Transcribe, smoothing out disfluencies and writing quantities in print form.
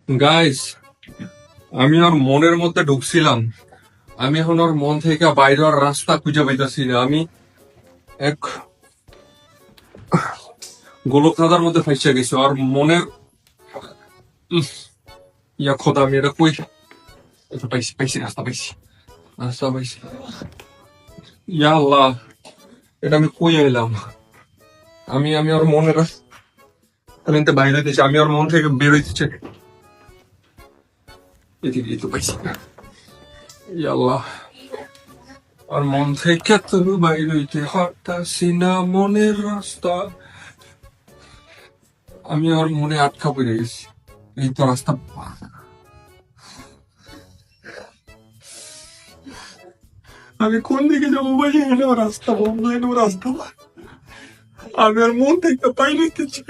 Guys, আমি ওর মনের মধ্যে ঢুকছিলাম। আমি এখন ওর মন থেকে বাইরে আর রাস্তা খুঁজে পাইতেছি না। আমি এক গোলকধাঁধার মধ্যে ফাইসা গেছি আর মনের উফ, খোদা, আমি এটা কই পাইছি, পাইছি, রাস্তা পাইছি। আল্লাহ, এটা আমি কই এলাম? আমি আমি ওর মনের বাইরে হইতেছি, আমি ওর মন থেকে বের হইতেছি। এদিকে এই তো পাইছি। আল্লাহ, আর মন থেকে তো বাইরে হইতে পারতাছি না, মনের রাস্তা। আমি ওর মনে আটকা পড়ে গেছি। এই তো রাস্তা। আমি কোন দিকে যাবো ভাই? এখানে রাস্তা বন্ধ, এনে রাস্তা। আমি আর মন থেকে বাইরে হইতেছি।